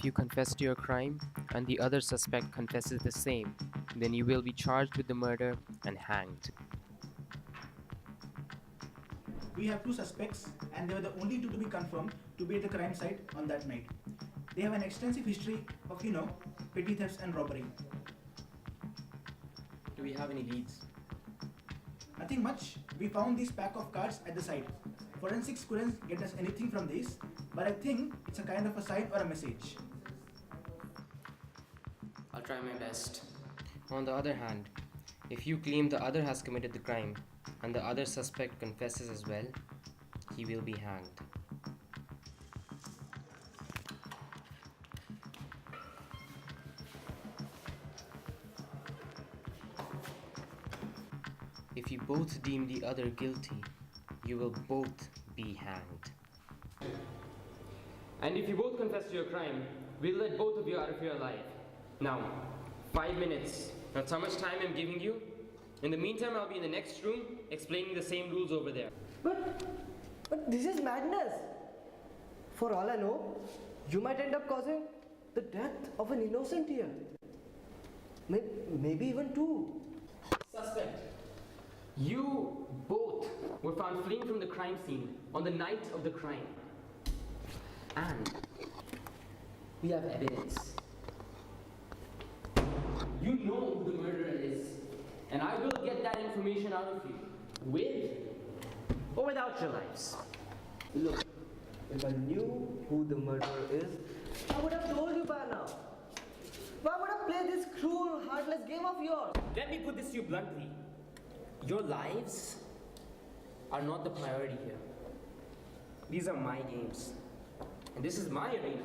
you confess to your crime and the other suspect confesses the same, then you will be charged with the murder and hanged. We have two suspects and they were the only two to be confirmed to be at the crime site on that night. They have an extensive history of, petty thefts and robbery. Do we have any leads? Nothing much. We found this pack of cards at the site. Forensics couldn't get us anything from this, but I think it's a kind of a sign or a message. I'll try my best. On the other hand, if you claim the other has committed the crime and the other suspect confesses as well, he will be hanged. If you both deem the other guilty, you will both be hanged. And if you both confess to your crime, we'll let both of you out of here alive. Now, 5 minutes. That's how much time I'm giving you. In the meantime, I'll be in the next room explaining the same rules over there. But this is madness. For all I know, you might end up causing the death of an innocent here. Maybe even two. Suspect, you both were found fleeing from the crime scene on the night of the crime. And we have evidence. You know who the murderer is, and I will get that information out of you, with or without your lives. Look, if I knew who the murderer is, I would have told you by now. Why would I play this cruel, heartless game of yours? Let me put this to you bluntly. Your lives are not the priority here. These are my games. And this is my arena.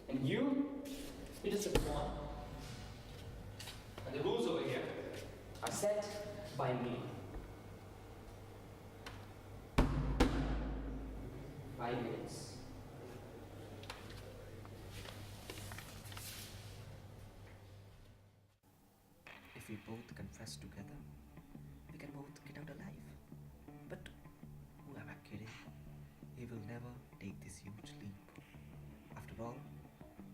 And you're just a pawn. And the rules over here are set by me. 5 minutes. If we both confess together, we can both get out alive. But who am I kidding? He will never take this huge leap. After all,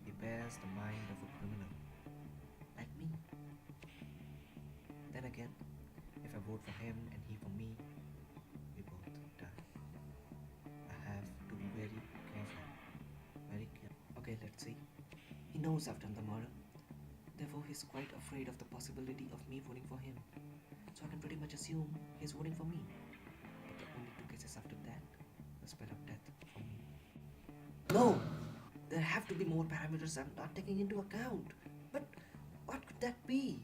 he bears the mind of a criminal, like me. Then again, if I vote for him and he for me, we both die. I have to be very careful. Very careful. Okay, let's see. He knows I've done the murder. Therefore, he's quite afraid of the possibility of me voting for him. So I can pretty much assume he's voting for me. But the only two cases after that will spell out death for me. No! There have to be more parameters I'm not taking into account. But what could that be?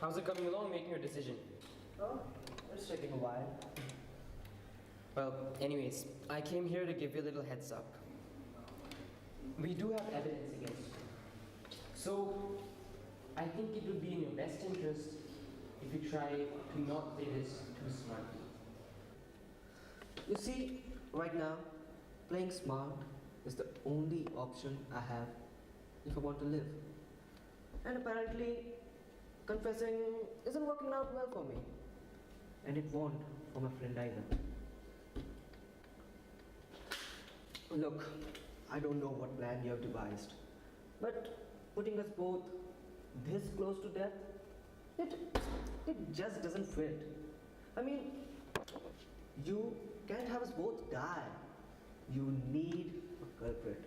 How's it coming along making your decision? Oh, it's taking a while. Well, anyways, I came here to give you a little heads up. We do have evidence against you. So, I think it would be in your best interest if you try to not play this too smartly. You see, right now, playing smart is the only option I have if I want to live. And apparently, confessing isn't working out well for me. And it won't for my friend either. Look, I don't know what plan you have devised, but putting us both this close to death, it just doesn't fit. I mean, you can't have us both die. You need a culprit.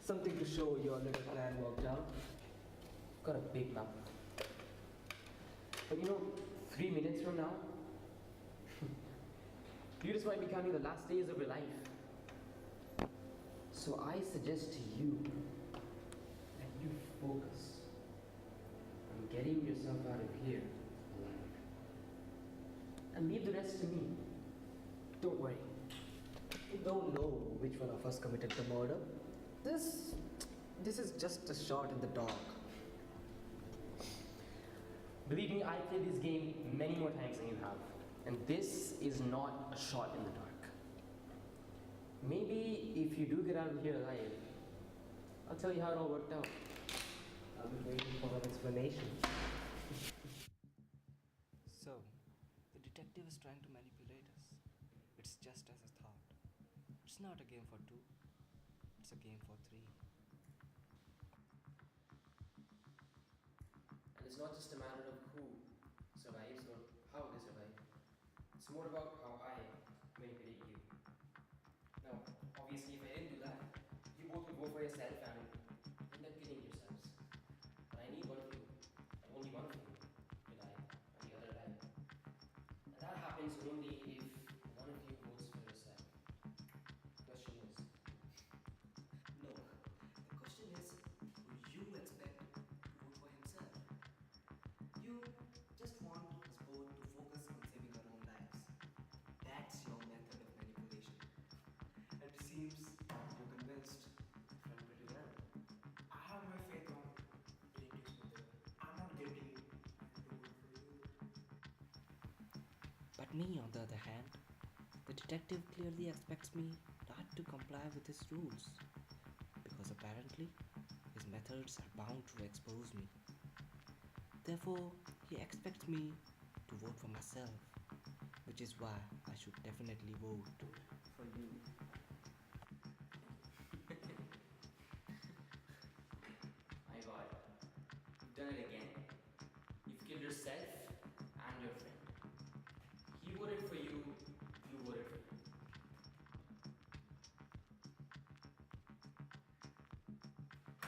Something to show your little plan worked out. Got a big mouth. But 3 minutes from now, you just might be counting the last days of your life. So I suggest to you that you focus on getting yourself out of here alive. And leave the rest to me. Don't worry. We don't know which one of us committed the murder. This is just a shot in the dark. Believe me, I played this game many more times than you have. And this is not a shot in the dark. Maybe if you do get out of here alive, I'll tell you how it all worked out. I'll be waiting for an explanation. So, the detective is trying to manipulate us. It's just as I thought. It's not a game for two, it's a game for three. it's not just a matter of who survives or how they survive. It's more about how I manipulate you. Now, obviously, if I didn't do that, you both would go for yourself and end up killing yourselves. But I need one of you, and only one of you, to die, and the other die. And that happens only if one of you votes for yourself. Question is, No, the question is, who you expect to vote for himself? You just want us both to focus on saving our own lives. That's your method of manipulation. And it seems you're convinced from pretty well. I have my faith on relatives, mother. I'm not getting it. But me, on the other hand, the detective clearly expects me not to comply with his rules, because apparently his methods are bound to expose me. Therefore, he expects me to vote for myself, which is why I should definitely vote for you. my god, you've done it again. You've killed yourself and your friend. He voted for you, you voted for him.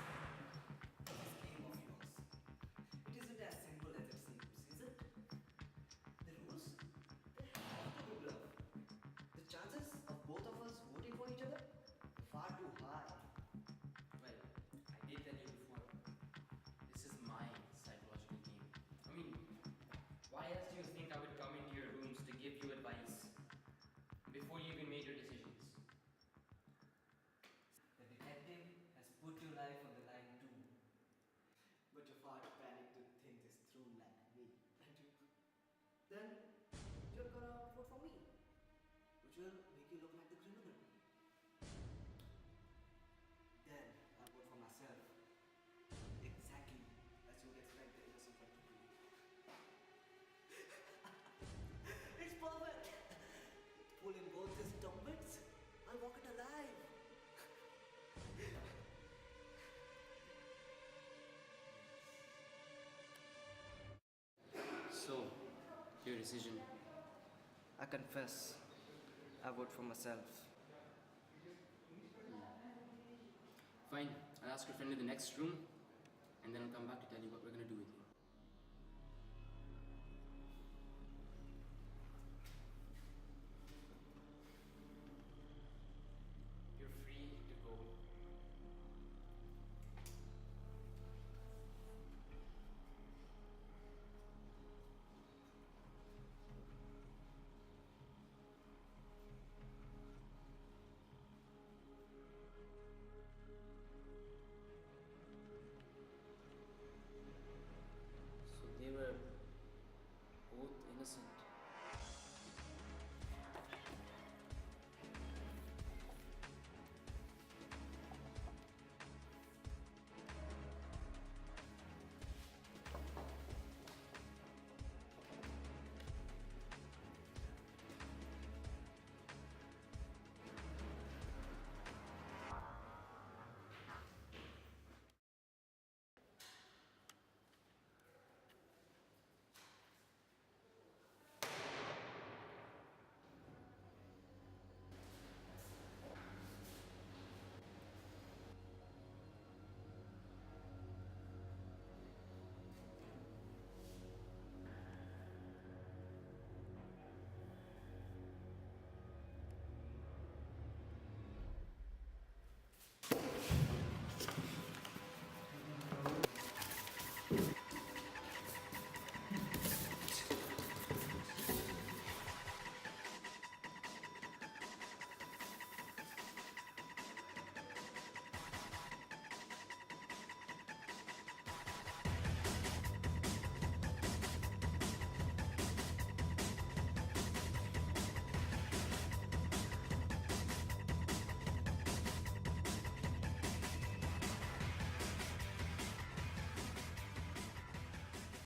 This game of yours, it isn't as simple as it seems, is it? The rules, they have to be bluff. The chances of both of us voting for each other are far too high. Well, I did tell you before. This is my psychological game. I mean, why else do you think I would come into your rooms to give you advice before you even made your decisions? The detective has put your life on the line too. But you're far too panicked to think this through like me, aren't you? Then you're gonna vote for me, which will make you look like the criminal. Then I'll vote for myself, exactly as you would expect the innocent one to do. It's perfect! Pulling both his dumbbells, I'll walk it alive. So, your decision. I confess, I vote for myself. Fine, I'll ask your friend in the next room, and then I'll come back to tell you what we're gonna do with you. You're free to go. So they were both innocent.